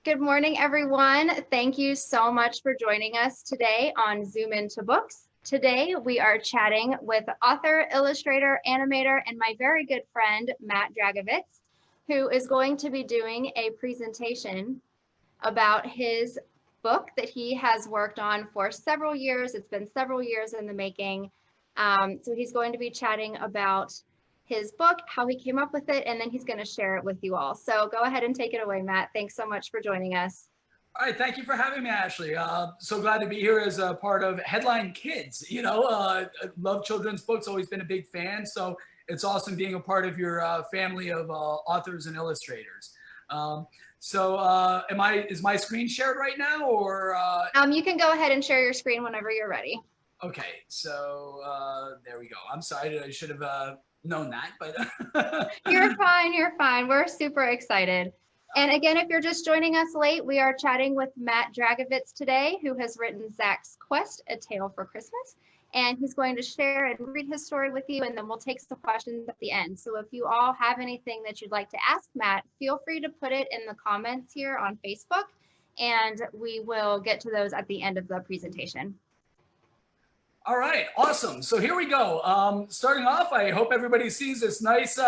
Good morning, everyone. Thank you so much for joining us today on Zoom Into Books. Today, we are chatting with author, illustrator, animator, and my very good friend, Matt Dragovits, who is going to be doing a presentation about his book that he has worked on for several years. It's been several years in the making. So he's going to be chatting about his book, how he came up with it, and then he's going to share it with you all. So go ahead and take it away, Matt. Thanks so much for joining us. All right, thank you for having me, Ashley. So glad to be here as a part of Headline Kids. Love children's books, always been a big fan. So it's awesome being a part of your family of authors and illustrators. Is my screen shared right now, or? You can go ahead and share your screen whenever you're ready. Okay, so there we go. I'm sorry, I should have known that, but You're fine. You're fine. We're super excited. And again, if you're just joining us late, we are chatting with Matt Dragovits today, who has written Zach's Quest, A Tale for Christmas. And he's going to share and read his story with you, and then we'll take some questions at the end. So if you all have anything that you'd like to ask Matt, feel free to put it in the comments here on Facebook, and we will get to those at the end of the presentation. All right, awesome. So here we go. Starting off, I hope everybody sees this nice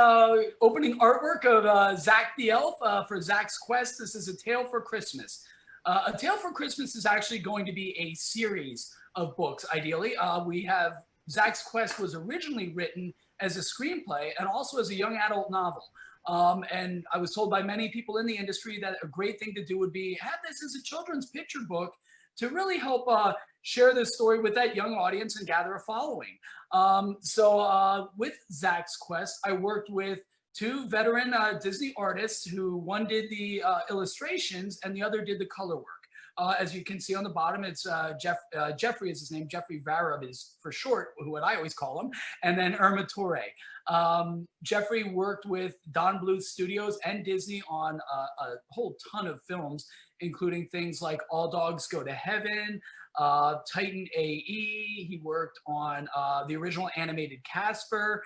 opening artwork of Zach the Elf for Zach's Quest. This is A Tale for Christmas. A Tale for Christmas is actually going to be a series of books, ideally. We have Zach's Quest was originally written as a screenplay and also as a young adult novel. And I was told by many people in the industry that a great thing to do would be have this as a children's picture book to really help share this story with that young audience and gather a following. With Zach's Quest, I worked with two veteran Disney artists who one did the illustrations and the other did the color work. As you can see on the bottom, it's Jeffrey is his name. Jeffrey Varab is for short, what I always call him, and then Irma Torre. Jeffrey worked with Don Bluth Studios and Disney on a whole ton of films, including things like All Dogs Go to Heaven, Titan AE. He worked on the original animated Casper.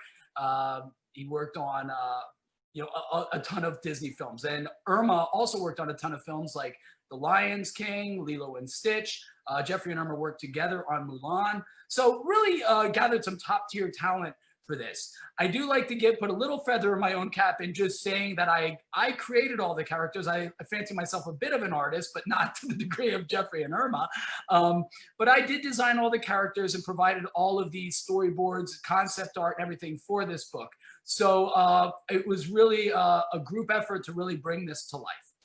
He worked on a ton of Disney films. And Irma also worked on a ton of films like The Lion King, Lilo and Stitch. Jeffrey and Irma worked together on Mulan. So really gathered some top tier talent for this. I do like to put a little feather in my own cap in just saying that I created all the characters. I fancy myself a bit of an artist, but not to the degree of Jeffrey and Irma. But I did design all the characters and provided all of these storyboards, concept art, and everything for this book. So it was really a group effort to really bring this to life.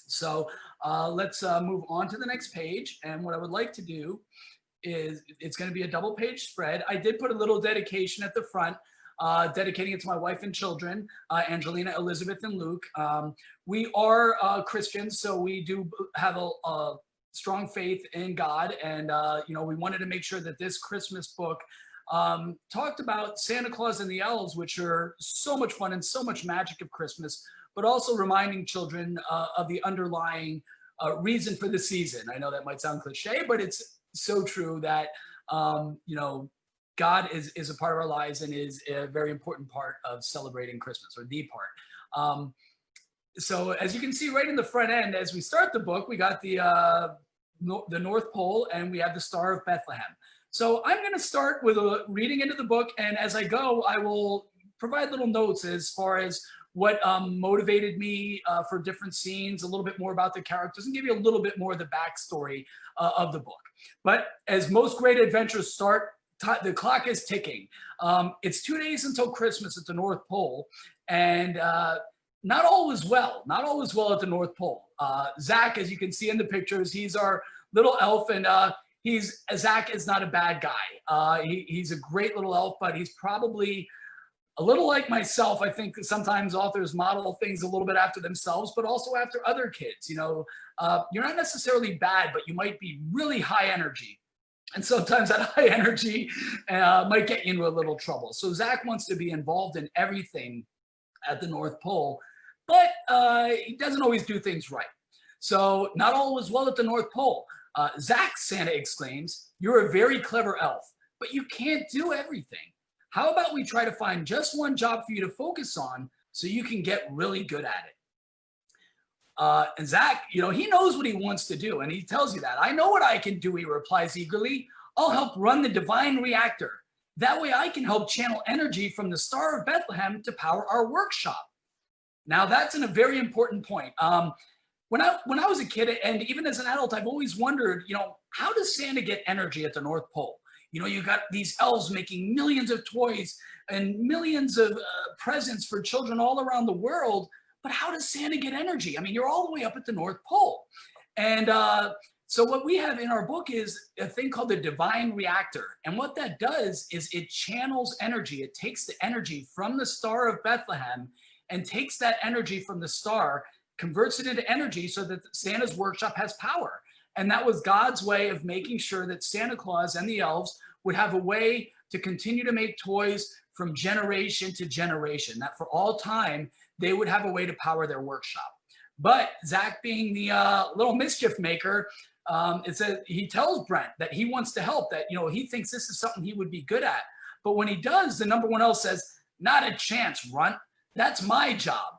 So let's move on to the next page. And what I would like to do is it's going to be a double page spread. I did put a little dedication at the front, dedicating it to my wife and children, Angelina, Elizabeth, and Luke. We are Christians, so we do have a strong faith in God. And, we wanted to make sure that this Christmas book talked about Santa Claus and the elves, which are so much fun and so much magic of Christmas, but also reminding children of the underlying reason for the season. I know that might sound cliche, but it's so true that, God is a part of our lives and is a very important part of celebrating Christmas, or the part. So as you can see right in the front end, as we start the book, we got the North Pole and we have the Star of Bethlehem. So I'm going to start with reading into the book, and as I go, I will provide little notes as far as what motivated me for different scenes, a little bit more about the characters, and give you a little bit more of the backstory of the book. But as most great adventures start, the clock is ticking. It's 2 days until Christmas at the North Pole, and not all is well. Not all is well at the North Pole. Zach, as you can see in the pictures, he's our little elf, and Zach is not a bad guy. He's a great little elf, but he's probably a little like myself. I think sometimes authors model things a little bit after themselves, but also after other kids. You're not necessarily bad, but you might be really high energy. And sometimes that high energy might get you into a little trouble. So Zach wants to be involved in everything at the North Pole, but he doesn't always do things right. So not all is well at the North Pole. Zach, Santa exclaims, "You're a very clever elf, but you can't do everything. How about we try to find just one job for you to focus on so you can get really good at it?" And Zach, he knows what he wants to do, and he tells you that. I know what I can do, he replies eagerly. I'll help run the divine reactor. That way I can help channel energy from the Star of Bethlehem to power our workshop. Now, that's a very important point. When I was a kid, and even as an adult, I've always wondered, how does Santa get energy at the North Pole? You got these elves making millions of toys and millions of presents for children all around the world. But how does Santa get energy? I mean, you're all the way up at the North Pole. And so what we have in our book is a thing called the divine reactor. And what that does is it channels energy. It takes the energy from the Star of Bethlehem and takes that energy from the star, converts it into energy so that Santa's workshop has power. And that was God's way of making sure that Santa Claus and the elves would have a way to continue to make toys from generation to generation, that for all time, they would have a way to power their workshop. But Zach, being the little mischief maker, he tells Brent that he wants to help, that, he thinks this is something he would be good at. But when he does, the number one elf says, not a chance, runt. That's my job.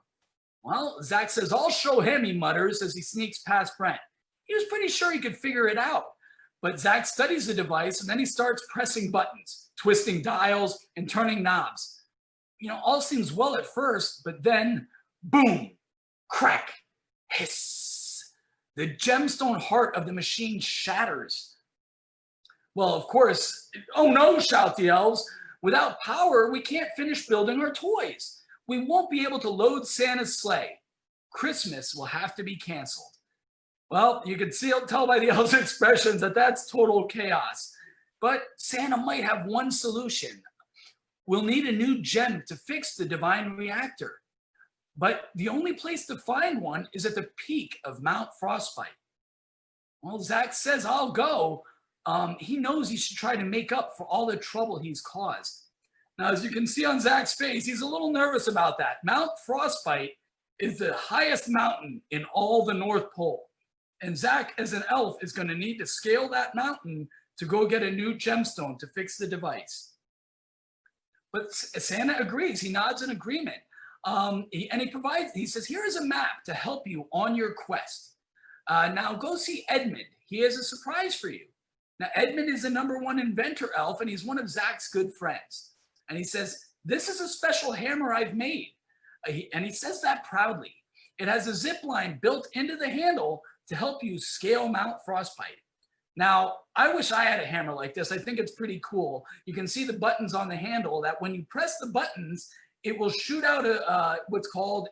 Well, Zach says, I'll show him, he mutters as he sneaks past Brent. He was pretty sure he could figure it out. But Zach studies the device, and then he starts pressing buttons, twisting dials, and turning knobs. All seems well at first, but then, boom, crack, hiss. The gemstone heart of the machine shatters. Well, of course, oh no, shout the elves. Without power, we can't finish building our toys. We won't be able to load Santa's sleigh. Christmas will have to be canceled. Well, you can tell by the elves' expressions that that's total chaos. But Santa might have one solution. We'll need a new gem to fix the divine reactor. But the only place to find one is at the peak of Mount Frostbite. Well, Zach says, I'll go. He knows he should try to make up for all the trouble he's caused. Now, as you can see on Zach's face, he's a little nervous about that. Mount Frostbite is the highest mountain in all the North Pole. And Zach, as an elf, is going to need to scale that mountain to go get a new gemstone to fix the device. But Santa agrees. He nods in agreement. He says, here is a map to help you on your quest. Now go see Edmund. He has a surprise for you. Now, Edmund is the #1 inventor elf, and he's one of Zach's good friends. And he says, this is a special hammer I've made. And he says that proudly. It has a zip line built into the handle to help you scale Mount Frostbite. Now, I wish I had a hammer like this. I think it's pretty cool. You can see the buttons on the handle that when you press the buttons, it will shoot out what's called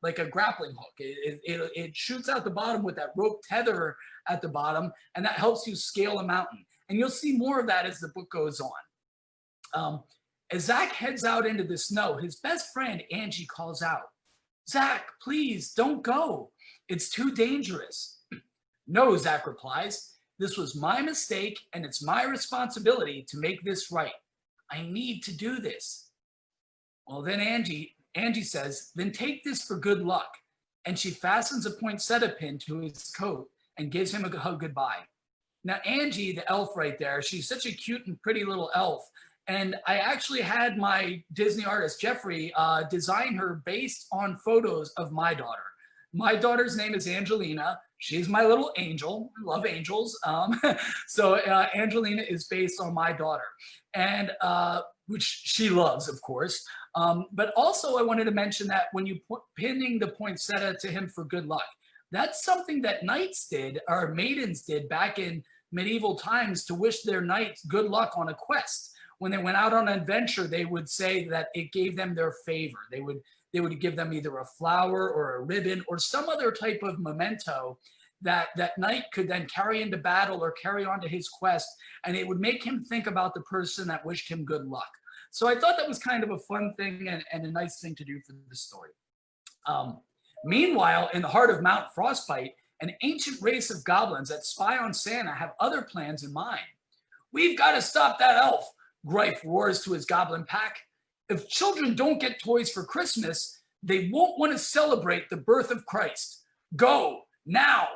like a grappling hook. It shoots out the bottom with that rope tether at the bottom, and that helps you scale a mountain. And you'll see more of that as the book goes on. As Zach heads out into the snow, his best friend, Angie, calls out, Zach, please don't go. It's too dangerous. No, Zach replies, this was my mistake, and it's my responsibility to make this right. I need to do this. Well, then Angie says, then take this for good luck. And she fastens a poinsettia pin to his coat and gives him a hug goodbye. Now, Angie, the elf right there, she's such a cute and pretty little elf. And I actually had my Disney artist, Jeffrey, design her based on photos of my daughter. My daughter's name is Angelina. She's my little angel. I love angels. So Angelina is based on my daughter, and which she loves, of course. But also I wanted to mention that when you pinning the poinsettia to him for good luck, that's something that knights did, or maidens did back in medieval times to wish their knights good luck on a quest. When they went out on an adventure, they would say that it gave them their favor. They would give them either a flower or a ribbon or some other type of memento that knight could then carry into battle or carry on to his quest, and it would make him think about the person that wished him good luck. So I thought that was kind of a fun thing and a nice thing to do for this story. Meanwhile, in the heart of Mount Frostbite, an ancient race of goblins that spy on Santa have other plans in mind. We've got to stop that elf, Greif roars to his goblin pack. If children don't get toys for Christmas, they won't want to celebrate the birth of Christ. Go, now.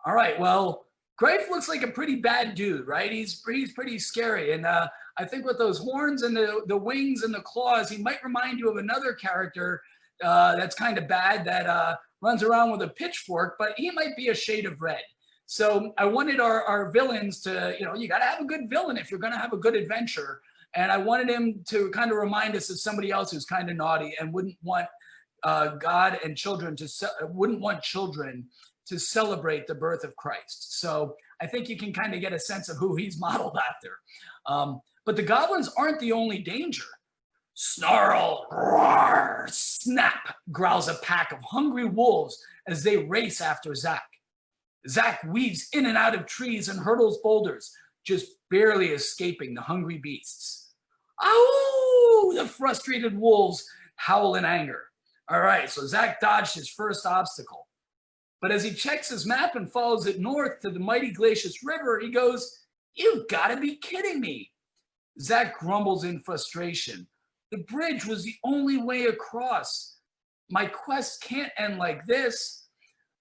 All right, well, Greif looks like a pretty bad dude, right? He's pretty scary. And I think with those horns and the wings and the claws, he might remind you of another character that's kind of bad that runs around with a pitchfork, but he might be a shade of red. So I wanted our villains to, you got to have a good villain if you're going to have a good adventure. And I wanted him to kind of remind us of somebody else who's kind of naughty and wouldn't want God and children to celebrate the birth of Christ. So I think you can kind of get a sense of who he's modeled after. But the goblins aren't the only danger. Snarl, roar, snap, growls a pack of hungry wolves as they race after Zack. Zack weaves in and out of trees and hurdles boulders, just barely escaping the hungry beasts. Ow! The frustrated wolves howl in anger. All right, so Zack dodged his first obstacle. But as he checks his map and follows it north to the mighty Glacius River, he goes, "You've got to be kidding me." Zack grumbles in frustration. The bridge was the only way across. My quest can't end like this.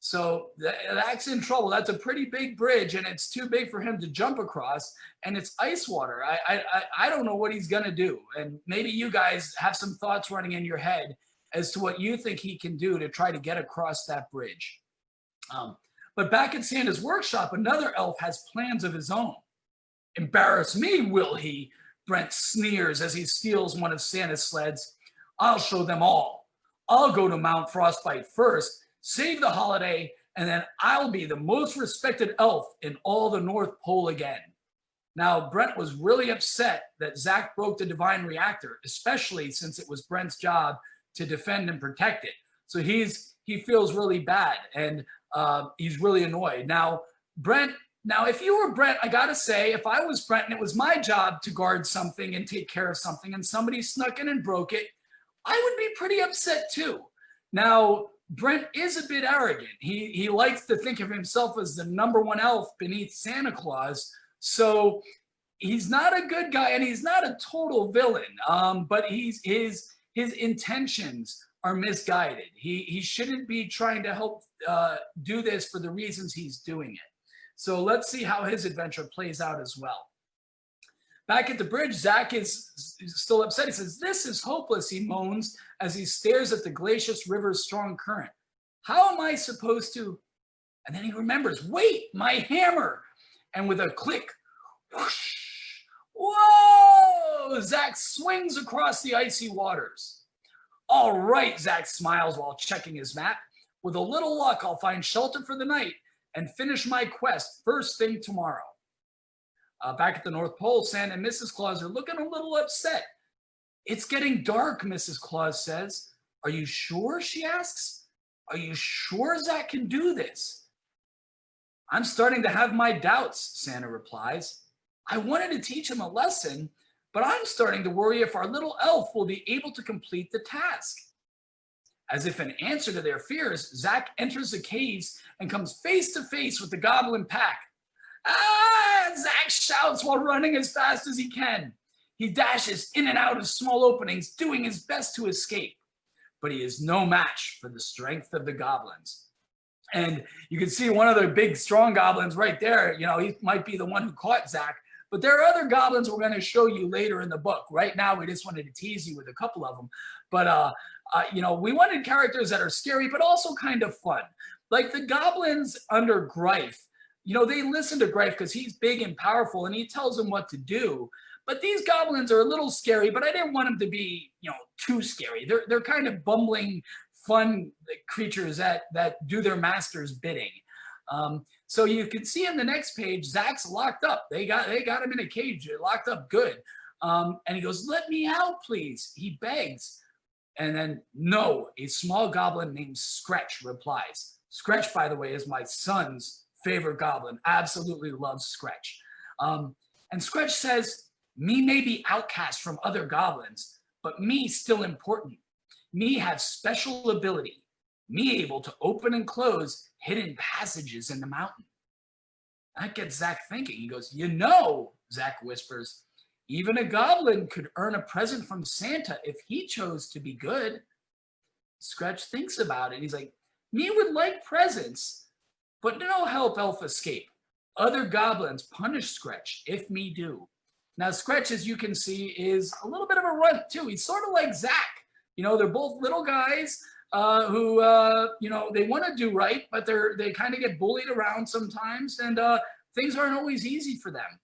So Zack's in trouble. That's a pretty big bridge, and it's too big for him to jump across, and it's ice water. I don't know what he's going to do. And maybe you guys have some thoughts running in your head as to what you think he can do to try to get across that bridge. But back at Santa's workshop, another elf has plans of his own. "Embarrass me, will he?" Brent sneers as he steals one of Santa's sleds. "I'll show them all. I'll go to Mount Frostbite first, save the holiday, and then I'll be the most respected elf in all the North Pole again." Now, Brent was really upset that Zack broke the divine reactor, especially since it was Brent's job to defend and protect it. So he feels really bad, and he's really annoyed. Now, if you were Brent, I gotta say, if I was Brent and it was my job to guard something and take care of something, and somebody snuck in and broke it, I would be pretty upset too. Now, Brent is a bit arrogant. He likes to think of himself as the #1 elf beneath Santa Claus. So he's not a good guy, and he's not a total villain. But his intentions are misguided. He shouldn't be trying to help do this for the reasons he's doing it. So let's see how his adventure plays out as well. Back at the bridge, Zack is still upset. He says, "This is hopeless," he moans as he stares at the Glacius River's strong current. "How am I supposed to?" And then he remembers, "Wait, my hammer!" And with a click, whoosh, whoa! Zack swings across the icy waters. "All right," Zack smiles while checking his map. "With a little luck, I'll find shelter for the night and finish my quest first thing tomorrow." Back at the North Pole, Santa and Mrs. Claus are looking a little upset. "It's getting dark," Mrs. Claus says. "Are you sure?" she asks. "Are you sure Zack can do this?" "I'm starting to have my doubts," Santa replies. "I wanted to teach him a lesson, but I'm starting to worry if our little elf will be able to complete the task." As if in answer to their fears, Zack enters the caves and comes face to face with the goblin pack. "Ah!" Zack shouts while running as fast as he can. He dashes in and out of small openings, doing his best to escape. But he is no match for the strength of the goblins. And you can see one of the big, strong goblins right there. He might be the one who caught Zack. But there are other goblins we're going to show you later in the book. Right now, we just wanted to tease you with a couple of them. But, we wanted characters that are scary, but also kind of fun. Like the goblins under Greif. They listen to Greif because he's big and powerful, and he tells them what to do. But these goblins are a little scary, but I didn't want them to be, too scary. They're kind of bumbling, fun creatures that do their master's bidding. So you can see in the next page, Zack's locked up. They got him in a cage. They're locked up good. And he goes, "Let me out, please." He begs. And then, "No," a small goblin named Scretch replies. Scretch, by the way, is my son's favorite goblin. Absolutely loves Scretch. And Scretch says, "Me may be outcast from other goblins, but me still important. Me have special ability. Me able to open and close hidden passages in the mountain." That gets Zack thinking. He goes, Zack whispers, "even a goblin could earn a present from Santa if he chose to be good." Scretch thinks about it. He's like, "Me would like presents, but no help elf escape. Other goblins punish Scretch if me do." Now, Scretch, as you can see, is a little bit of a runt too. He's sort of like Zack. They're both little guys, who, you know, they want to do right, but they kind of get bullied around sometimes, and things aren't always easy for them.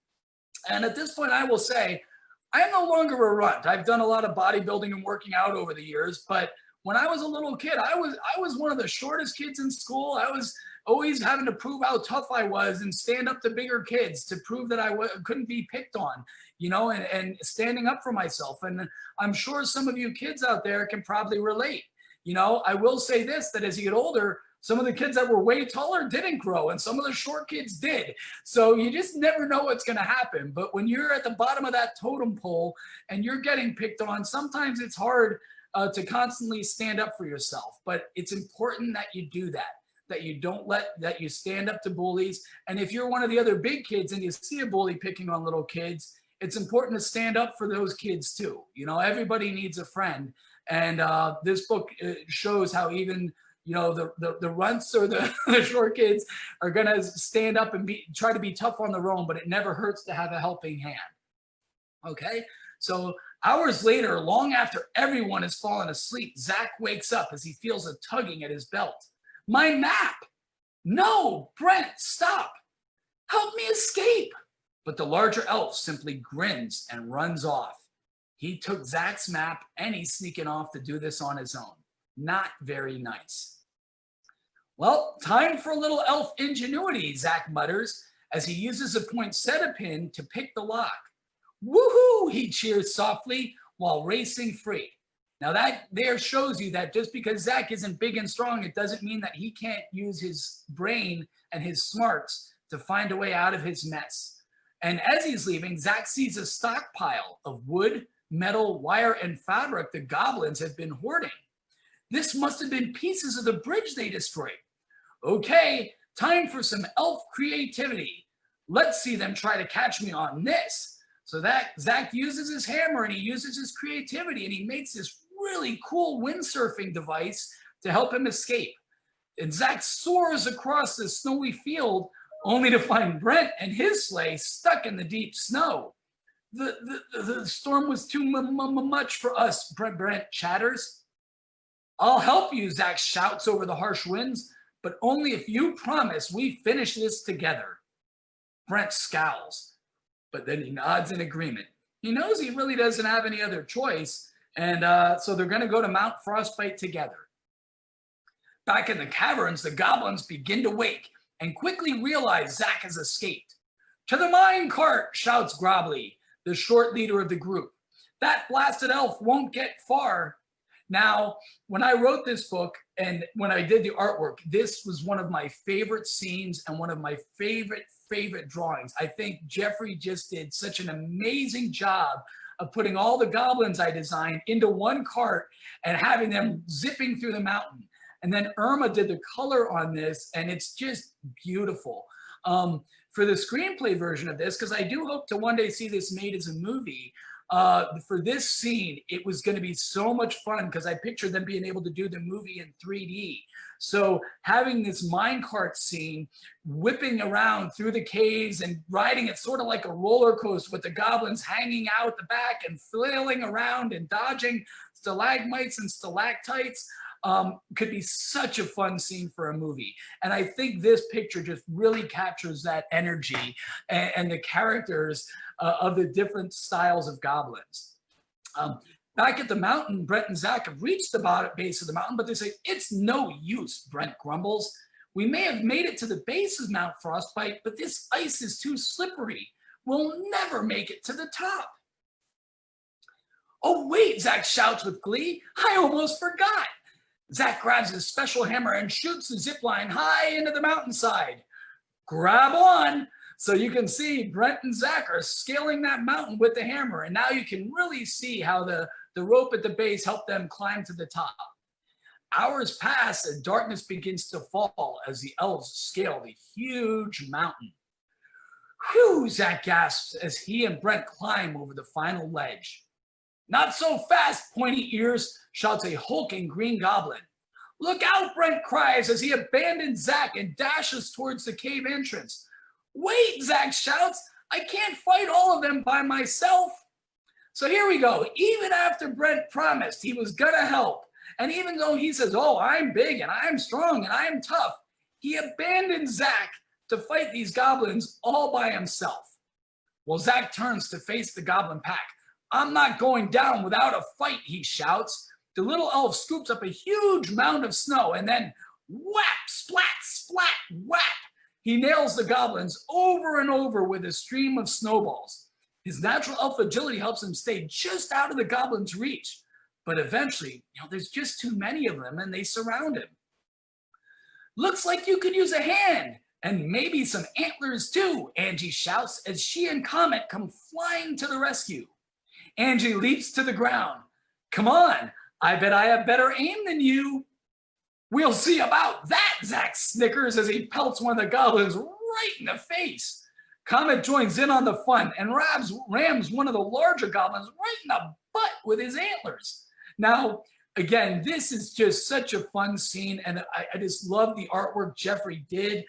And at this point, I will say, I am no longer a runt. I've done a lot of bodybuilding and working out over the years, but when I was a little kid, I was one of the shortest kids in school. I was always having to prove how tough I was and stand up to bigger kids to prove that I couldn't be picked on, you know, and standing up for myself. And I'm sure some of you kids out there can probably relate. You know, I will say this, that as you get older, some of the kids that were way taller didn't grow, and some of the short kids did. So you just never know what's going to happen. But when you're at the bottom of that totem pole and you're getting picked on, sometimes it's hard to constantly stand up for yourself. But it's important that you do that, that you don't that you stand up to bullies. And if you're one of the other big kids and you see a bully picking on little kids, it's important to stand up for those kids too. You know, everybody needs a friend. And this book shows how even, you know, the runts or the short kids are going to stand up and try to be tough on their own, but it never hurts to have a helping hand. Okay, so hours later, long after everyone has fallen asleep, Zach wakes up as he feels a tugging at his belt. My map! No, Brent, stop! Help me escape! But the larger elf simply grins and runs off. He took Zach's map and he's sneaking off to do this on his own. Not very nice. Well, time for a little elf ingenuity, Zach mutters as he uses a poinsettia pin to pick the lock. Woohoo! He cheers softly while racing free. Now that there shows you that just because Zach isn't big and strong, it doesn't mean that he can't use his brain and his smarts to find a way out of his mess. And as he's leaving, Zach sees a stockpile of wood, metal, wire, and fabric the goblins have been hoarding. This must have been pieces of the bridge they destroyed. Okay, time for some elf creativity. Let's see them try to catch me on this. So that Zach uses his hammer and he uses his creativity and he makes this really cool windsurfing device to help him escape. And Zach soars across the snowy field only to find Brent and his sleigh stuck in the deep snow. The storm was too much for us, Brent chatters. I'll help you, Zach shouts over the harsh winds, but only if you promise we finish this together. Brent scowls, but then he nods in agreement. He knows he really doesn't have any other choice, and so they're going to go to Mount Frostbite together. Back in the caverns, the goblins begin to wake and quickly realize Zach has escaped. To the mine cart, shouts Grobbly, the short leader of the group. That blasted elf won't get far. Now, when I wrote this book and when I did the artwork, this was one of my favorite scenes and one of my favorite drawings. I think Jeffrey just did such an amazing job of putting all the goblins I designed into one cart and having them zipping through the mountain. And then Irma did the color on this, and it's just beautiful. For the screenplay version of this, because I do hope to one day see this made as a movie, for this scene, it was going to be so much fun because I pictured them being able to do the movie in 3D. So having this minecart scene, whipping around through the caves and riding it sort of like a roller coaster with the goblins hanging out the back and flailing around and dodging stalagmites and stalactites, could be such a fun scene for a movie. And I think this picture just really captures that energy and the characters of the different styles of goblins. Back at the mountain, Brent and Zach have reached the base of the mountain, but they say, it's no use, Brent grumbles. We may have made it to the base of Mount Frostbite, but this ice is too slippery. We'll never make it to the top. Oh, wait, Zach shouts with glee. I almost forgot. Zach grabs his special hammer and shoots the zip line high into the mountainside. Grab on. So you can see Brent and Zach are scaling that mountain with the hammer. And now you can really see how the rope at the base helped them climb to the top. Hours pass and darkness begins to fall as the elves scale the huge mountain. Whew, Zach gasps as he and Brent climb over the final ledge. Not so fast, pointy ears, shouts a hulking green goblin. Look out, Brent cries as he abandons Zach and dashes towards the cave entrance. Wait, Zach shouts, I can't fight all of them by myself. So here we go. Even after Brent promised he was gonna help, And even though he says, oh, I'm big and I'm strong and I'm tough, he abandons Zach to fight these goblins all by himself. Well, Zach turns to face the goblin pack. I'm not going down without a fight, he shouts. The little elf scoops up a huge mound of snow and then whap, splat, splat, whap. He nails the goblins over and over with a stream of snowballs. His natural elf agility helps him stay just out of the goblins' reach. But eventually, there's just too many of them and they surround him. Looks like you could use a hand and maybe some antlers too, Angie shouts as she and Comet come flying to the rescue. Angie leaps to the ground. Come on, I bet I have better aim than you. We'll see about that, Zach snickers as he pelts one of the goblins right in the face. Comet joins in on the fun and rams one of the larger goblins right in the butt with his antlers. Now, again, this is just such a fun scene, and I just love the artwork Jeffrey did.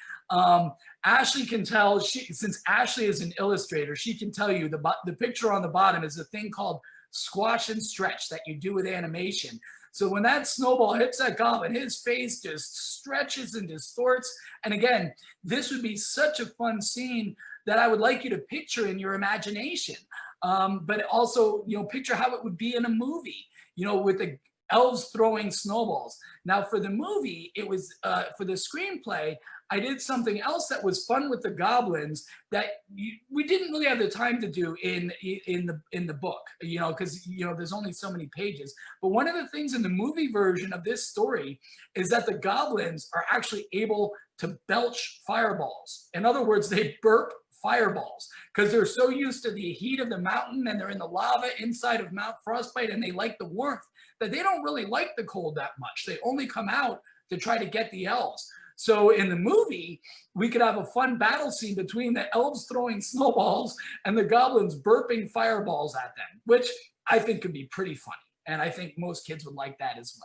Ashley can tell, since Ashley is an illustrator, she can tell you the picture on the bottom is a thing called squash and stretch that you do with animation. So when that snowball hits that goblin, his face just stretches and distorts. And again, this would be such a fun scene that I would like you to picture in your imagination. But also, picture how it would be in a movie, with the elves throwing snowballs. Now for the movie, it was, for the screenplay, I did something else that was fun with the goblins that we didn't really have the time to do in the book, because there's only so many pages. But one of the things in the movie version of this story is that the goblins are actually able to belch fireballs. In other words, they burp fireballs because they're so used to the heat of the mountain and they're in the lava inside of Mount Frostbite and they like the warmth that they don't really like the cold that much. They only come out to try to get the elves. So in the movie, we could have a fun battle scene between the elves throwing snowballs and the goblins burping fireballs at them, which I think could be pretty funny. And I think most kids would like that as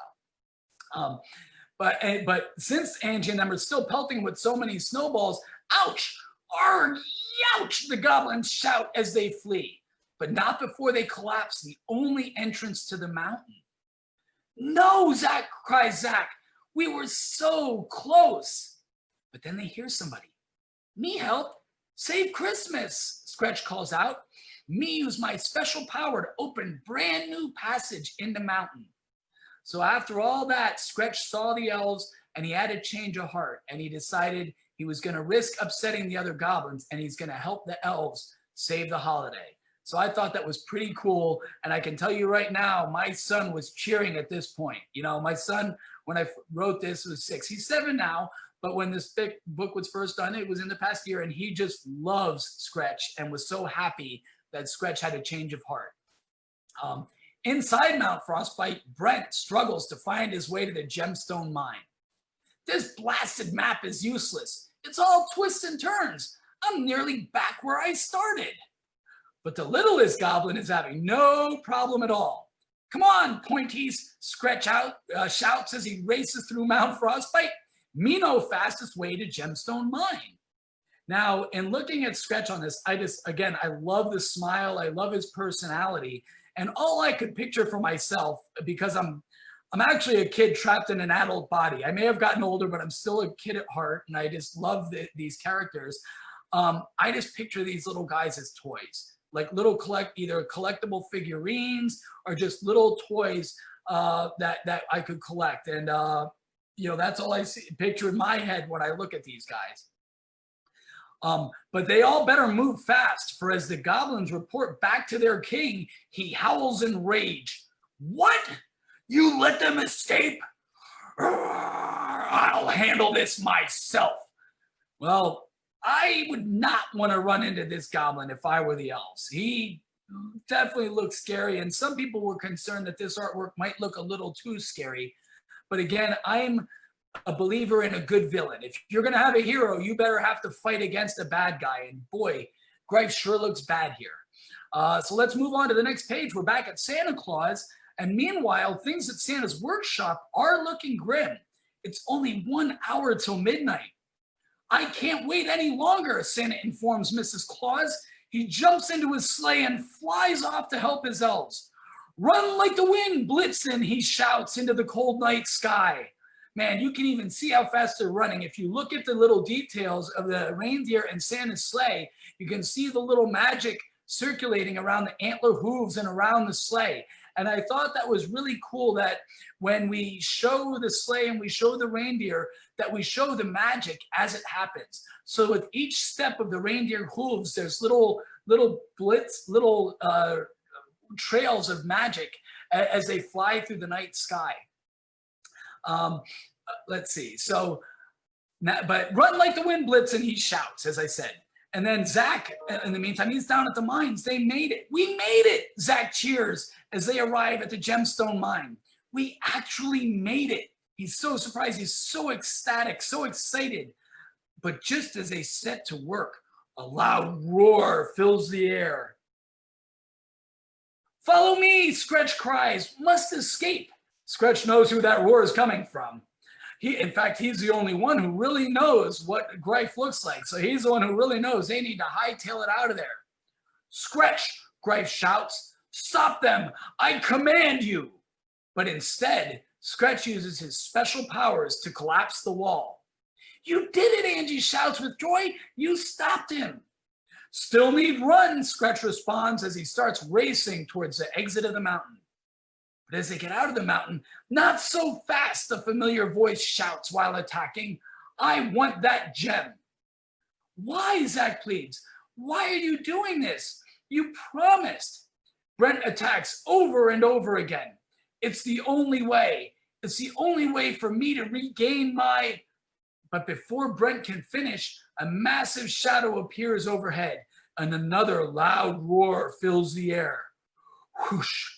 well. But since Angie and them are still pelting with so many snowballs, ouch, arg, youch, the goblins shout as they flee, but not before they collapse the only entrance to the mountain. No, Zach, cries Zach. We were so close. But then they hear somebody. Me help. Save Christmas, Scretch calls out. Me use my special power to open brand new passage in the mountain. So after all that, Scretch saw the elves and he had a change of heart and he decided he was going to risk upsetting the other goblins and he's going to help the elves save the holiday. So I thought that was pretty cool. And I can tell you right now, my son was cheering at this point. My son, when I wrote this, was 6. He's 7 now. But when this book was first done, it was in the past year. And he just loves Scretch and was so happy that Scretch had a change of heart. Inside Mount Frostbite, Brent struggles to find his way to the gemstone mine. This blasted map is useless. It's all twists and turns. I'm nearly back where I started. But the littlest goblin is having no problem at all. Come on, Pointies, Scretch shouts as he races through Mount Frostbite. Me know fastest way to Gemstone Mine. Now, in looking at Scretch on this, I love the smile. I love his personality. And all I could picture for myself, because I'm actually a kid trapped in an adult body. I may have gotten older, but I'm still a kid at heart. And I just love these characters. I just picture these little guys as toys. Like little either collectible figurines or just little toys that I could collect. And, that's all I picture in my head when I look at these guys. But they all better move fast, for as the goblins report back to their king, he howls in rage. What? You let them escape? I'll handle this myself. Well, I would not want to run into this goblin if I were the elves. He definitely looks scary, and some people were concerned that this artwork might look a little too scary. But again, I'm a believer in a good villain. If you're going to have a hero, you better have to fight against a bad guy. And boy, Greif sure looks bad here. So let's move on to the next page. We're back at Santa Claus. And meanwhile, things at Santa's workshop are looking grim. It's only 1 hour till midnight. I can't wait any longer, Santa informs Mrs. Claus. He jumps into his sleigh and flies off to help his elves. Run like the wind, Blitzen, he shouts into the cold night sky. Man, you can even see how fast they're running. If you look at the little details of the reindeer and Santa's sleigh, you can see the little magic circulating around the antler hooves and around the sleigh. And I thought that was really cool that when we show the sleigh and we show the reindeer, that we show the magic as it happens. So with each step of the reindeer hooves, there's little trails of magic as they fly through the night sky. Let's see. So, but run like the wind, Blitzen, he shouts, as I said. And then Zach, in the meantime, he's down at the mines. They made it. We made it. Zach cheers as they arrive at the gemstone mine. We actually made it. He's so surprised. He's so ecstatic, so excited. But just as they set to work, a loud roar fills the air. Follow me, Scretch cries. Must escape. Scretch knows who that roar is coming from. In fact, he's the only one who really knows what Greif looks like. So he's the one who really knows they need to hightail it out of there. Scretch, Greif shouts, stop them, I command you. But instead, Scretch uses his special powers to collapse the wall. You did it, Angie shouts with joy. You stopped him. Still need run, Scretch responds as he starts racing towards the exit of the mountain. But as they get out of the mountain, not so fast, the familiar voice shouts while attacking. I want that gem. Why, Zach pleads. Why are you doing this? You promised. Brent attacks over and over again. It's the only way. It's the only way for me to regain my... But before Brent can finish, a massive shadow appears overhead, and another loud roar fills the air. Whoosh!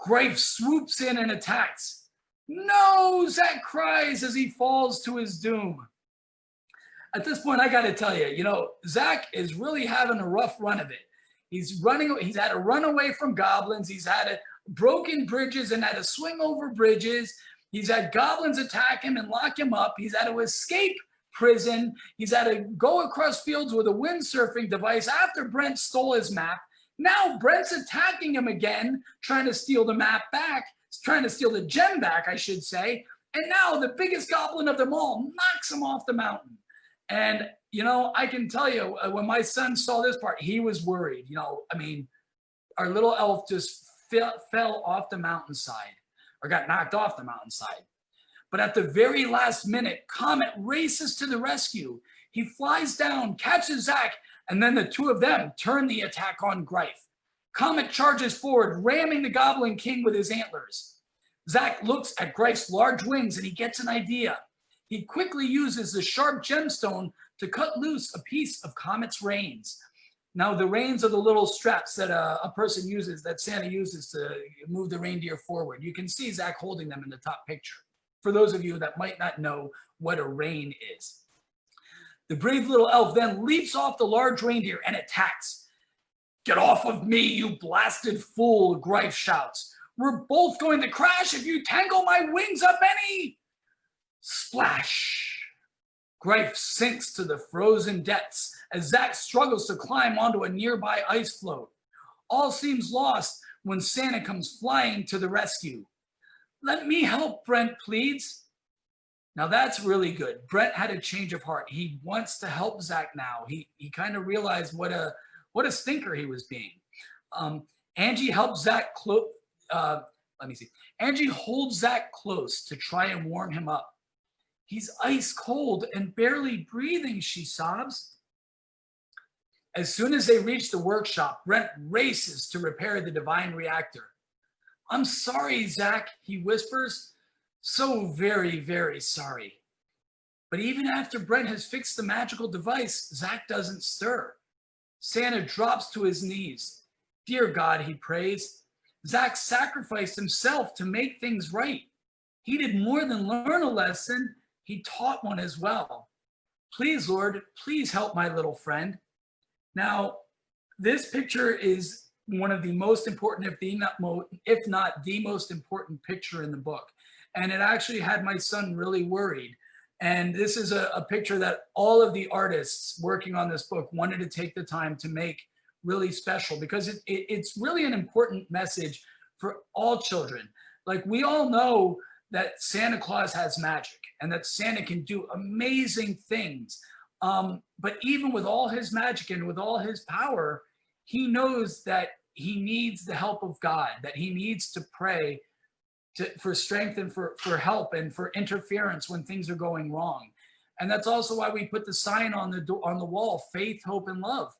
Greif swoops in and attacks. No, Zach cries as he falls to his doom. At this point, I got to tell you, Zach is really having a rough run of it. He's had to run away from goblins. He's had broken bridges and had to swing over bridges. He's had goblins attack him and lock him up. He's had to escape prison. He's had to go across fields with a windsurfing device after Brent stole his map. Now Brent's attacking him again, trying to steal the map back, trying to steal the gem back, I should say. And now the biggest goblin of them all knocks him off the mountain. And, I can tell you, when my son saw this part, he was worried. Our little elf just fell off the mountainside, or got knocked off the mountainside. But at the very last minute, Comet races to the rescue. He flies down, catches Zach, and then the two of them turn the attack on Greif. Comet charges forward, ramming the Goblin King with his antlers. Zach looks at Greif's large wings and he gets an idea. He quickly uses the sharp gemstone to cut loose a piece of Comet's reins. Now, the reins are the little straps that a person uses, that Santa uses to move the reindeer forward. You can see Zach holding them in the top picture, for those of you that might not know what a rein is. The brave little elf then leaps off the large reindeer and attacks. Get off of me, you blasted fool, Greif shouts. We're both going to crash if you tangle my wings up any. Splash. Greif sinks to the frozen depths as Zach struggles to climb onto a nearby ice float. All seems lost when Santa comes flying to the rescue. Let me help, Brent pleads. Now that's really good. Brent had a change of heart. He wants to help Zach now. He kind of realized what a stinker he was being. Angie helps Zach Angie holds Zach close to try and warm him up. He's ice cold and barely breathing, she sobs. As soon as they reach the workshop, Brent races to repair the divine reactor. I'm sorry, Zach, he whispers. So very, very sorry. But even after Brent has fixed the magical device, Zach doesn't stir. Santa drops to his knees. Dear God, he prays. Zach sacrificed himself to make things right. He did more than learn a lesson. He taught one as well. Please, Lord, please help my little friend. Now, this picture is one of the most important, if not the most important picture in the book. And it actually had my son really worried. And this is a picture that all of the artists working on this book wanted to take the time to make really special, because it's really an important message for all children. Like, we all know that Santa Claus has magic and that Santa can do amazing things. But even with all his magic and with all his power, he knows that he needs the help of God, that he needs to pray for strength and for help and for interference when things are going wrong. And that's also why we put the sign on the wall, faith, hope, and love,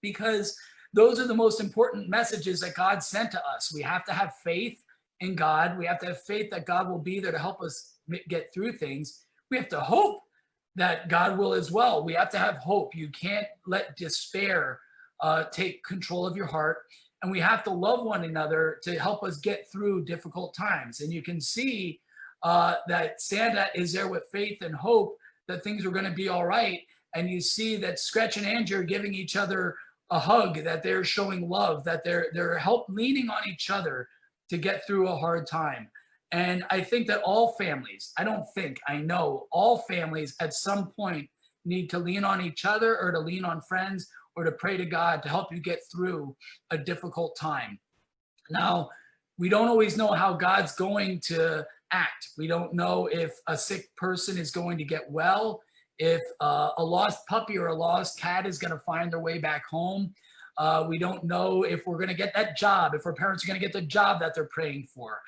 because those are the most important messages that God sent to us. We have to have faith in God. We have to have faith that God will be there to help us get through things. We have to hope that God will as well. We have to have hope. You can't let despair take control of your heart. And we have to love one another to help us get through difficult times. And you can see that Santa is there with faith and hope that things are going to be all right. And you see that Scratch and Angie are giving each other a hug, that they're showing love, that they're leaning on each other to get through a hard time. And I think that all families, I know all families at some point need to lean on each other or to lean on friends or to pray to God to help you get through a difficult time. Now, we don't always know how God's going to act. We don't know if a sick person is going to get well, if a lost puppy or a lost cat is going to find their way back home. We don't know if we're going to get that job, if our parents are going to get the job that they're praying for.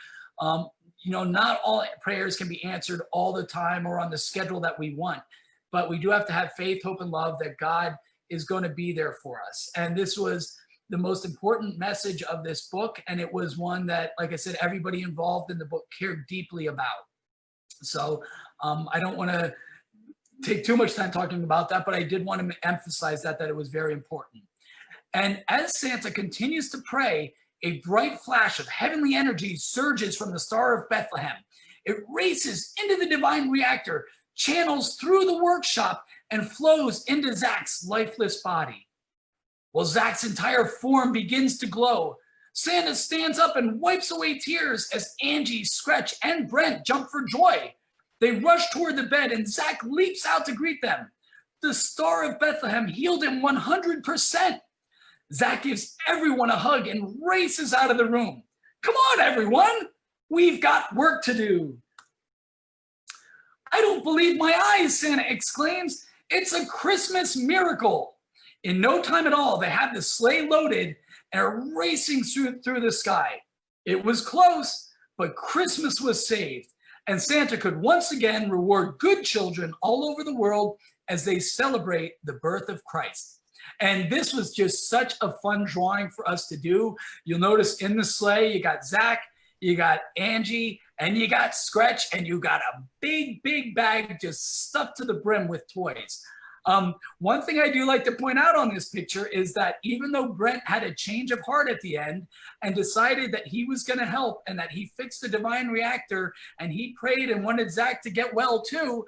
Not all prayers can be answered all the time or on the schedule that we want, but we do have to have faith, hope, and love that God is going to be there for us. And this was the most important message of this book. And it was one that, like I said, everybody involved in the book cared deeply about. So I don't want to take too much time talking about that, but I did want to emphasize that it was very important. And as Santa continues to pray, a bright flash of heavenly energy surges from the Star of Bethlehem. It races into the divine reactor, channels through the workshop, and flows into Zach's lifeless body. Well, Zach's entire form begins to glow. Santa stands up and wipes away tears as Angie, Scratch, and Brent jump for joy. They rush toward the bed and Zach leaps out to greet them. The Star of Bethlehem healed him 100%. Zach gives everyone a hug and races out of the room. Come on, everyone. We've got work to do. I don't believe my eyes, Santa exclaims. It's a Christmas miracle. In no time at all, they have the sleigh loaded and are racing through the sky. It was close, but Christmas was saved, and Santa could once again reward good children all over the world as they celebrate the birth of Christ. And this was just such a fun drawing for us to do. You'll notice in the sleigh, you got Zach, you got Angie, and you got Scratch, and you got a big, big bag just stuffed to the brim with toys. One thing I do like to point out on this picture is that even though Brent had a change of heart at the end and decided that he was going to help and that he fixed the divine reactor and he prayed and wanted Zach to get well too,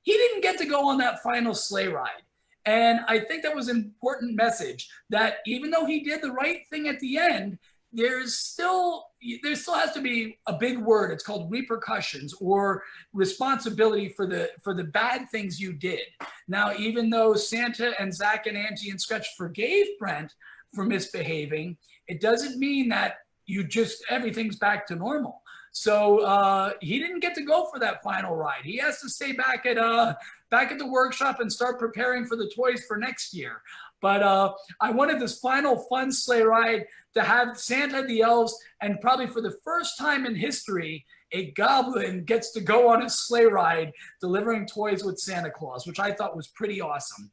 he didn't get to go on that final sleigh ride. And I think that was an important message, that even though he did the right thing at the end, there still has to be a big word. It's called repercussions or responsibility for the bad things you did. Now, even though Santa and Zach and Angie and Scratch forgave Brent for misbehaving, it doesn't mean that everything's back to normal. So he didn't get to go for that final ride. He has to stay back at the workshop and start preparing for the toys for next year. But I wanted this final fun sleigh ride to have Santa, the elves, and probably for the first time in history, a goblin gets to go on a sleigh ride delivering toys with Santa Claus, which I thought was pretty awesome.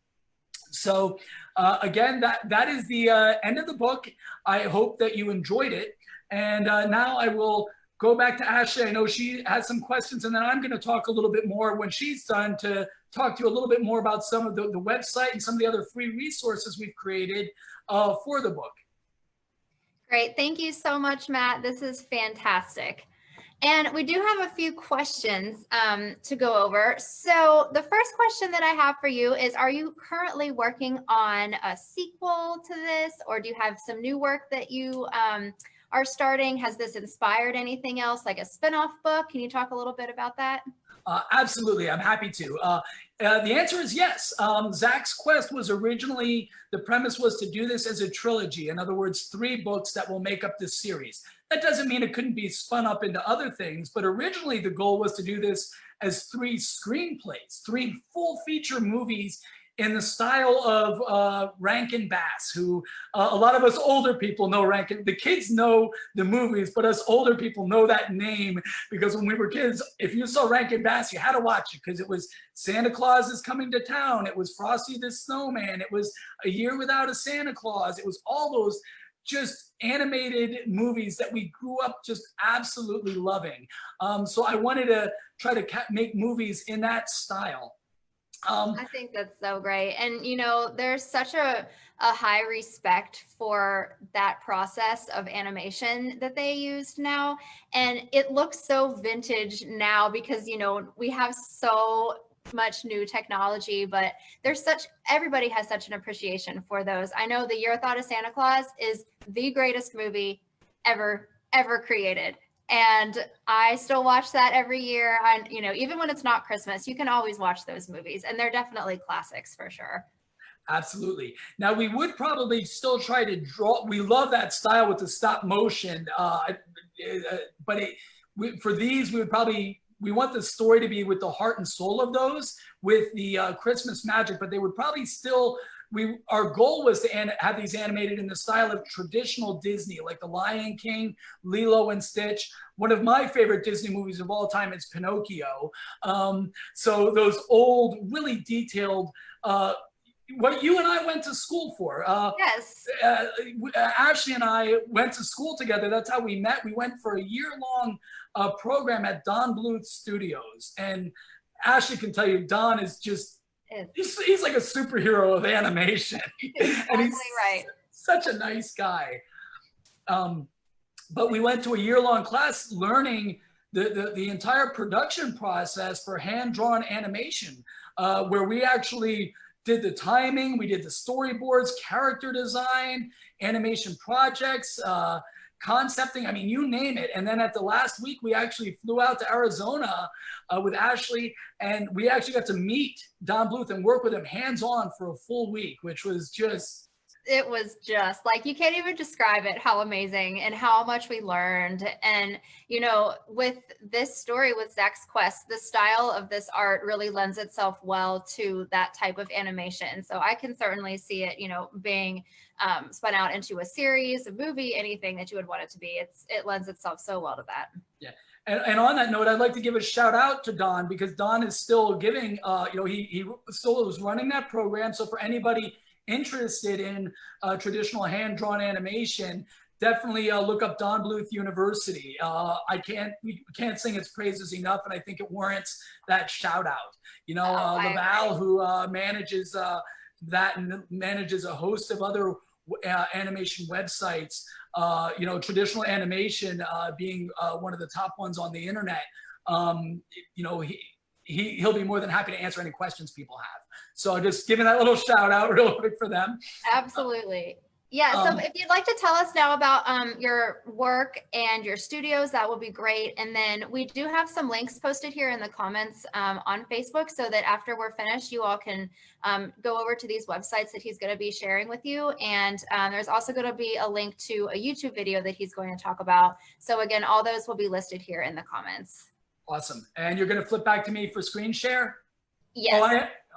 So again, that is the end of the book. I hope that you enjoyed it. And now I will go back to Ashley. I know she has some questions, and then I'm going to talk a little bit more when she's done to talk to you a little bit more about some of the website and some of the other free resources we've created for the book. Great. Thank you so much, Matt. This is fantastic. And we do have a few questions to go over. So the first question that I have for you is, are you currently working on a sequel to this, or do you have some new work that you are starting? Has this inspired anything else, like a spin-off book? Can you talk a little bit about that? Absolutely. I'm happy to. The answer is yes. Zach's Quest was originally, the premise was to do this as a trilogy. In other words, 3 books that will make up this series. That doesn't mean it couldn't be spun up into other things, but originally the goal was to do this as 3 screenplays, 3 full feature movies in the style of Rankin Bass, who a lot of us older people know Rankin. The kids know the movies, but us older people know that name because when we were kids, if you saw Rankin Bass, you had to watch it because it was Santa Claus is Coming to Town. It was Frosty the Snowman. It was A Year Without a Santa Claus. It was all those just animated movies that we grew up just absolutely loving. So I wanted to try to make movies in that style. I think that's so great. And, you know, there's such a high respect for that process of animation that they used now. And it looks so vintage now because, you know, we have so much new technology, but everybody has such an appreciation for those. I know The Year Without a Santa Claus is the greatest movie ever created. And I still watch that every year. And, you know, even when it's not Christmas, you can always watch those movies. And they're definitely classics for sure. Absolutely. Now, we would probably still try to draw. We love that style with the stop motion. But for these, we want the story to be with the heart and soul of those, with the Christmas magic. But they would probably still... Our goal was to have these animated in the style of traditional Disney, like The Lion King, Lilo and Stitch. One of my favorite Disney movies of all time is Pinocchio. So those old, really detailed, what you and I went to school for. Yes. Ashley and I went to school together. That's how we met. We went for a year-long program at Don Bluth Studios. And Ashley can tell you, Don is just... He's like a superhero of animation. And he's right. Such a nice guy. But we went to a year-long class learning the entire production process for hand-drawn animation, where we actually did the timing, we did the storyboards, character design, animation projects, concepting, I mean, you name it. And then at the last week, we actually flew out to Arizona with Ashley, and we actually got to meet Don Bluth and work with him hands-on for a full week, which was just... It was just like, you can't even describe it, how amazing and how much we learned. And, you know, with this story, with Zach's Quest, the style of this art really lends itself well to that type of animation. So I can certainly see it, you know, being spun out into a series, a movie, anything that you would want it to be. It lends itself so well to that. Yeah. And on that note, I'd like to give a shout out to Don, because Don is still giving, you know, he still was running that program. So for anybody interested in traditional hand-drawn animation, definitely look up Don Bluth University. We can't sing its praises enough, and I think it warrants that shout out. You know, Laval, who manages that and manages a host of other animation websites, you know, traditional animation being one of the top ones on the internet. You know, he'll be more than happy to answer any questions people have. So just giving that little shout out real quick for them. Absolutely. Yeah. So if you'd like to tell us now about your work and your studios, that would be great. And then we do have some links posted here in the comments on Facebook, so that after we're finished, you all can go over to these websites that he's going to be sharing with you. And there's also going to be a link to a YouTube video that he's going to talk about. So again, all those will be listed here in the comments. Awesome. And you're going to flip back to me for screen share? Yes.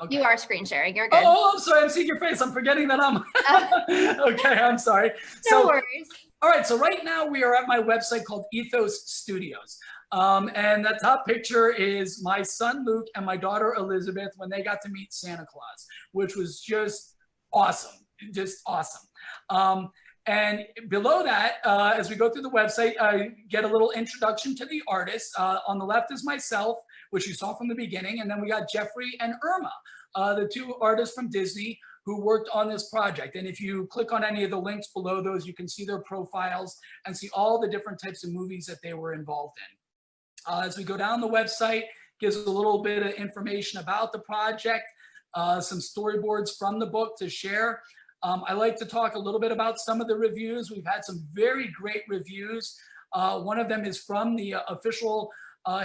Okay. You are screen sharing. You're good. Oh, I'm sorry. I'm seeing your face. I'm forgetting that I'm... Okay, I'm sorry. No worries. All right. So right now we are at my website called Ethos Studios. And the top picture is my son, Luke, and my daughter, Elizabeth, when they got to meet Santa Claus, which was just awesome. Just awesome. And below that, as we go through the website, I get a little introduction to the artist. On the left is myself, which you saw from the beginning. And then we got Jeffrey and Irma, the 2 artists from Disney who worked on this project. And if you click on any of the links below those, you can see their profiles and see all the different types of movies that they were involved in. As we go down the website, gives a little bit of information about the project, some storyboards from the book to share. I like to talk a little bit about some of the reviews. We've had some very great reviews. One of them is from the official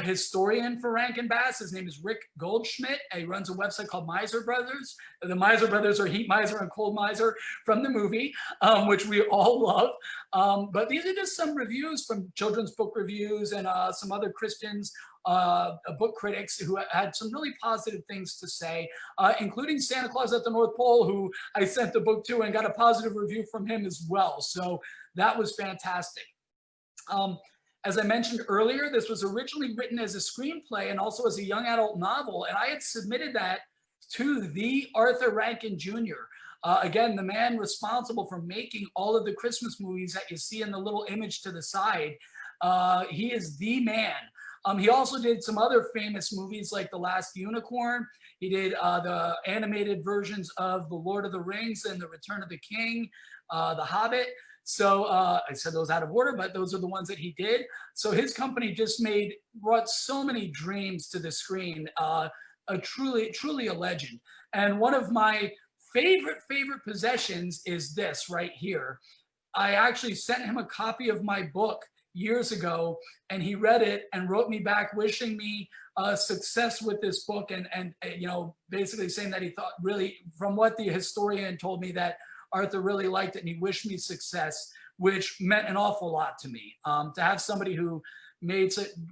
historian for Rankin Bass. His name is Rick Goldschmidt. He runs a website called Miser Brothers. The Miser Brothers are Heat Miser and Cold Miser from the movie, which we all love. But these are just some reviews from children's book reviews and some other Christians, book critics who had some really positive things to say, including Santa Claus at the North Pole, who I sent the book to and got a positive review from him as well. So that was fantastic. As I mentioned earlier, this was originally written as a screenplay and also as a young adult novel, and I had submitted that to the Arthur Rankin Jr., again, the man responsible for making all of the Christmas movies that you see in the little image to the side. He is the man. He also did some other famous movies like The Last Unicorn. He did the animated versions of The Lord of the Rings and The Return of the King, The Hobbit. So I said those out of order, but those are the ones that he did. So his company just brought so many dreams to the screen. Truly a legend. And one of my favorite possessions is this right here. I actually sent him a copy of my book years ago, and he read it and wrote me back wishing me success with this book, and you know, basically saying that he thought, really, from what the historian told me, that Arthur really liked it and he wished me success, which meant an awful lot to me. To have somebody who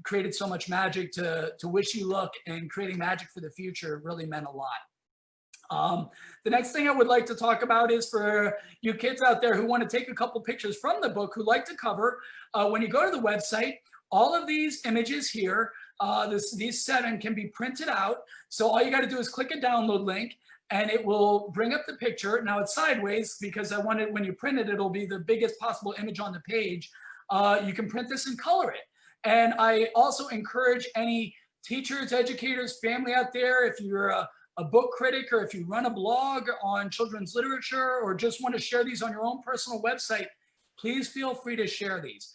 created so much magic to wish you luck and creating magic for the future really meant a lot. The next thing I would like to talk about is for you kids out there who want to take a couple pictures from the book, who like the cover. When you go to the website, all of these images here, these 7 can be printed out. So all you got to do is click a download link and it will bring up the picture. Now it's sideways because I wanted, when you print it, it'll be the biggest possible image on the page. You can print this and color it. And I also encourage any teachers, educators, family out there, if you're a book critic, or if you run a blog on children's literature, or just want to share these on your own personal website, please feel free to share these.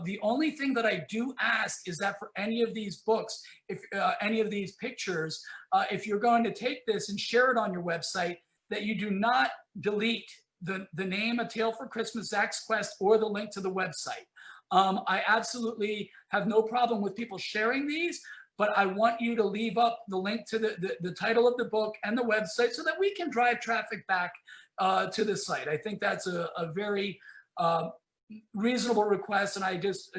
The only thing that I do ask is that for any of these books, if any of these pictures, if you're going to take this and share it on your website, that you do not delete the name A Tale for Christmas, Zach's Quest, or the link to the website. I absolutely have no problem with people sharing these, but I want you to leave up the link to the title of the book and the website so that we can drive traffic back to the site. I think that's a very reasonable request, and I just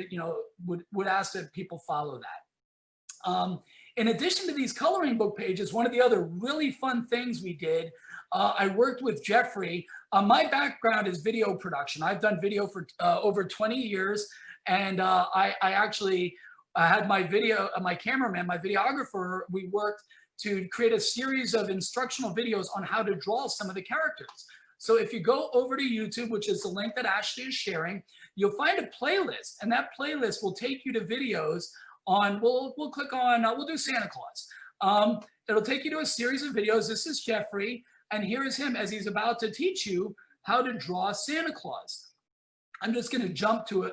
would ask that people follow that. In addition to these coloring book pages, one of the other really fun things we did, I worked with Jeffrey. My background is video production. I've done video for over 20 years, and I actually had my cameraman, my videographer, we worked to create a series of instructional videos on how to draw some of the characters. So if you go over to YouTube, which is the link that Ashley is sharing, you'll find a playlist, and that playlist will take you to videos on, we'll click on, we'll do Santa Claus. It'll take you to a series of videos. This is Jeffrey, and here is him as he's about to teach you how to draw Santa Claus. I'm just gonna jump to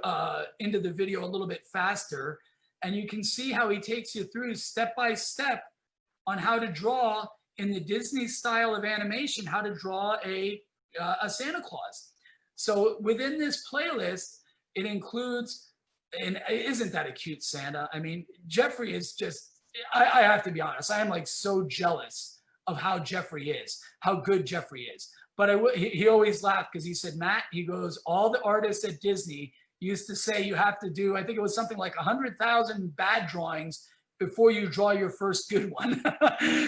into the video a little bit faster, and you can see how he takes you through step by step on how to draw in the Disney style of animation, how to draw a Santa Claus. So within this playlist, it includes, and isn't that a cute Santa? I mean, Jeffrey is just, I have to be honest, I am like so jealous of how Jeffrey is, how good Jeffrey is. But he always laughed because he said, Matt, he goes, all the artists at Disney used to say you have to do, I think it was something like 100,000 bad drawings before you draw your first good one.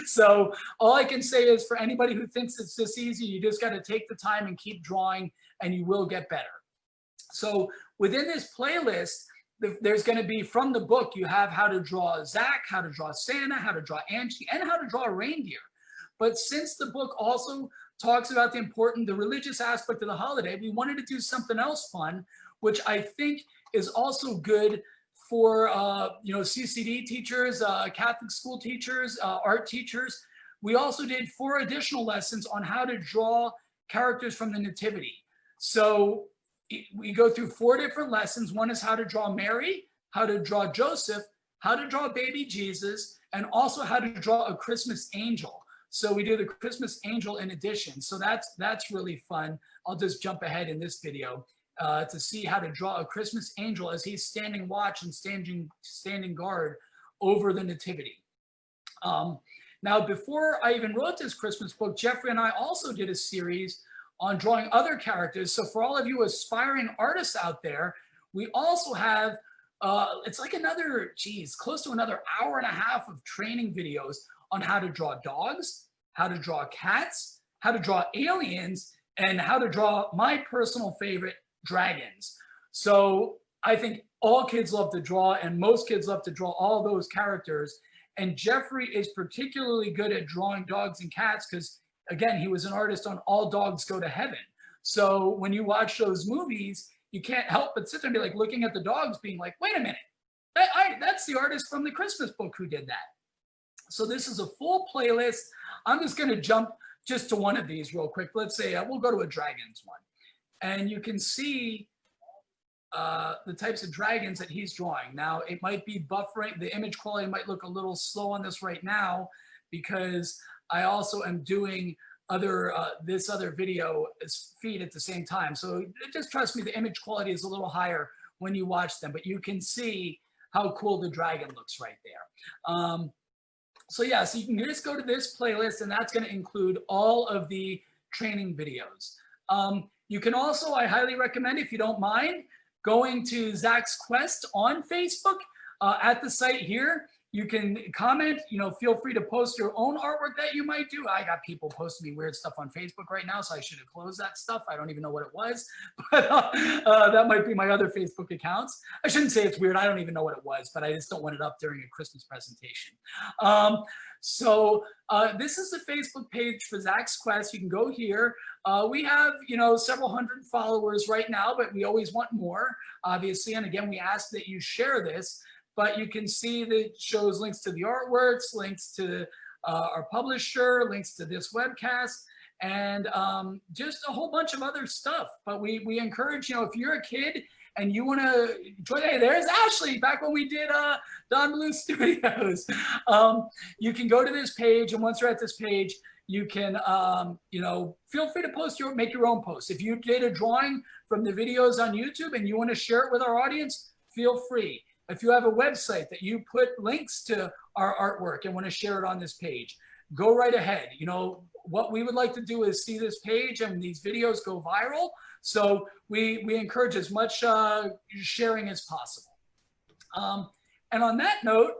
So all I can say is, for anybody who thinks it's this easy, you just got to take the time and keep drawing, and you will get better. So within this playlist, there's going to be, from the book, you have how to draw Zach, how to draw Santa, how to draw Angie, and how to draw a reindeer. But since the book also talks about the religious aspect of the holiday, we wanted to do something else fun, which I think is also good for CCD teachers, Catholic school teachers, art teachers. We also did 4 additional lessons on how to draw characters from the Nativity. So we go through 4 different lessons. One is how to draw Mary, how to draw Joseph, how to draw baby Jesus, and also how to draw a Christmas angel. So we do the Christmas angel in addition. So that's really fun. I'll just jump ahead in this video to see how to draw a Christmas angel as he's standing watch and standing guard over the nativity. Now, before I even wrote this Christmas book, Jeffrey and I also did a series on drawing other characters. So for all of you aspiring artists out there, we also have, it's like another, close to another hour and a half of training videos on how to draw dogs, how to draw cats, how to draw aliens, and how to draw my personal favorite, dragons. So I think all kids love to draw, and most kids love to draw all those characters. And Jeffrey is particularly good at drawing dogs and cats because, again, he was an artist on All Dogs Go to Heaven. So when you watch those movies, you can't help but sit there and be like looking at the dogs being like, wait a minute, that's the artist from the Christmas book who did that. So this is a full playlist. I'm just going to jump just to one of these real quick. Let's say we'll go to a dragons one. And you can see the types of dragons that he's drawing. Now, it might be buffering. The image quality might look a little slow on this right now because I also am doing this other video feed at the same time. So just trust me, the image quality is a little higher when you watch them, but you can see how cool the dragon looks right there. So yeah, so you can just go to this playlist, and that's going to include all of the training videos. You can also, I highly recommend, if you don't mind, going to Zach's Quest on Facebook at the site here. You can comment, feel free to post your own artwork that you might do. I got people posting me weird stuff on Facebook right now, so I should have closed that stuff. I don't even know what it was, but that might be my other Facebook accounts. I shouldn't say it's weird. I don't even know what it was, but I just don't want it up during a Christmas presentation. So this is the Facebook page for Zach's Quest. You can go here. We have, several hundred followers right now, but we always want more, obviously. And again, we ask that you share this. But you can see that it shows links to the artworks, links to our publisher, links to this webcast, and just a whole bunch of other stuff. But we encourage, if you're a kid and you want to join, hey, there's Ashley back when we did Don Bluth Studios. You can go to this page, and once you're at this page, you can, feel free to make your own posts. If you did a drawing from the videos on YouTube and you want to share it with our audience, feel free. If you have a website that you put links to our artwork and want to share it on this page, go right ahead. What we would like to do is see this page and these videos go viral. So we encourage as much sharing as possible. And on that note,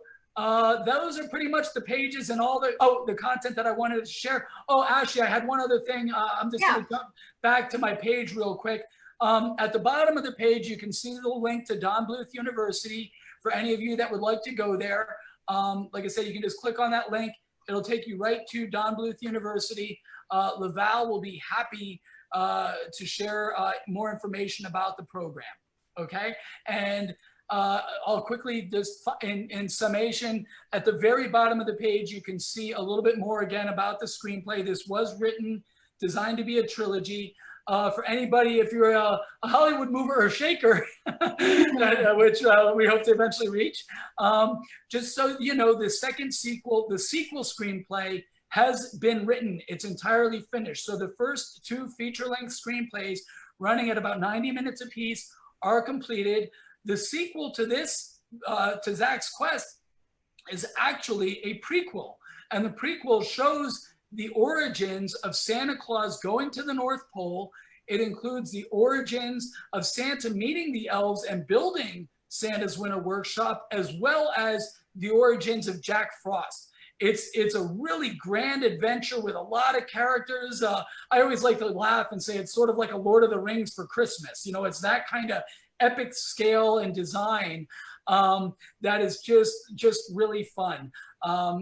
those are pretty much the pages and all the content that I wanted to share. Oh, Ashley, I had one other thing. I'm just going to jump back to my page real quick. At the bottom of the page, you can see the link to Don Bluth University for any of you that would like to go there. Like I said, you can just click on that link. It'll take you right to Don Bluth University. Laval will be happy to share more information about the program. Okay, and I'll quickly just in summation, at the very bottom of the page, you can see a little bit more again about the screenplay. This was written, designed to be a trilogy. For anybody, if you're a Hollywood mover or shaker, which we hope to eventually reach, just so you know, the sequel screenplay has been written. It's entirely finished. So the first two feature-length screenplays, running at about 90 minutes apiece, are completed. The sequel to this, to Zach's Quest, is actually a prequel. And the prequel shows the origins of Santa Claus going to the North Pole. It includes the origins of Santa meeting the elves and building Santa's Winter Workshop, as well as the origins of Jack Frost. It's a really grand adventure with a lot of characters. I always like to laugh and say it's sort of like a Lord of the Rings for Christmas. It's that kind of epic scale and design that is just really fun.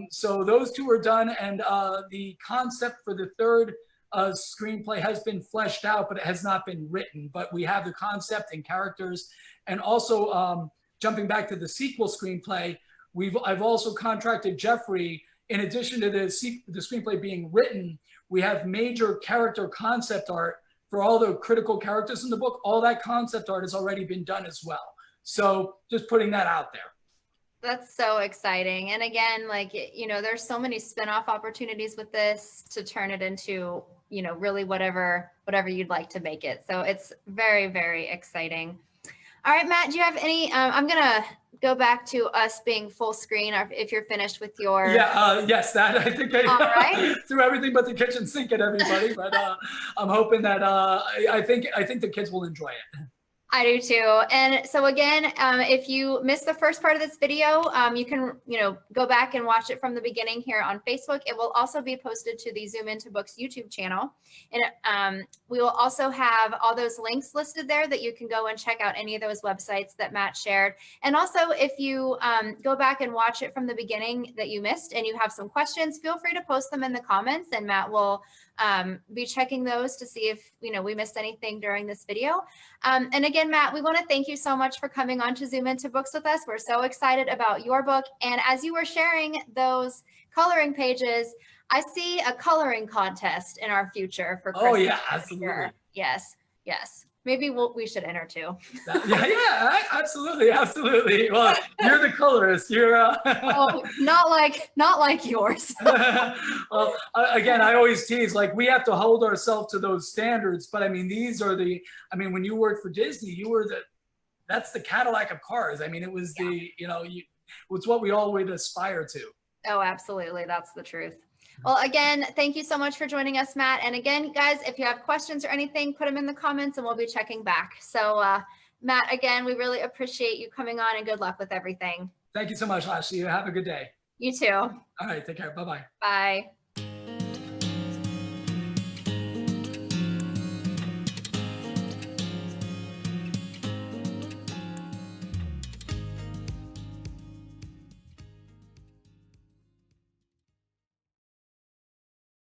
So those two are done, and the concept for the third screenplay has been fleshed out, but it has not been written. But we have the concept and characters, and also jumping back to the sequel screenplay, I've also contracted Jeffrey. In addition to the screenplay being written, we have major character concept art for all the critical characters in the book. All that concept art has already been done as well. So just putting that out there. That's so exciting. And again, there's so many spin-off opportunities with this to turn it into, really whatever you'd like to make it. So it's very, very exciting. All right, Matt, do you have any, I'm going to go back to us being full screen if you're finished with your. Yeah, yes, that I think All right. threw everything but the kitchen sink at everybody, but I'm hoping that I think the kids will enjoy it. I do too. And so again, if you missed the first part of this video, you can, go back and watch it from the beginning here on Facebook. It will also be posted to the Zoom Into Books YouTube channel. And we will also have all those links listed there that you can go and check out any of those websites that Matt shared. And also, if you go back and watch it from the beginning that you missed and you have some questions, feel free to post them in the comments, and Matt will be checking those to see if we missed anything during this video. And again, Matt, we want to thank you so much for coming on to Zoom Into Books with us. We're so excited about your book. And as you were sharing those coloring pages, I see a coloring contest in our future for Christmas. Oh yeah, absolutely. Sure. Yes. Maybe we should enter too. Yeah, absolutely. Well, you're the colorist. You're. Oh, not like yours. Well, again, I always tease, like, we have to hold ourselves to those standards. But I mean, these are when you worked for Disney, that's the Cadillac of cars. I mean, it was it's what we all would aspire to. Oh, absolutely. That's the truth. Well, again, thank you so much for joining us, Matt. And again, guys, if you have questions or anything, put them in the comments and we'll be checking back. So, Matt, again, we really appreciate you coming on, and good luck with everything. Thank you so much, Ashley. Have a good day. You too. All right. Take care. Bye-bye. Bye.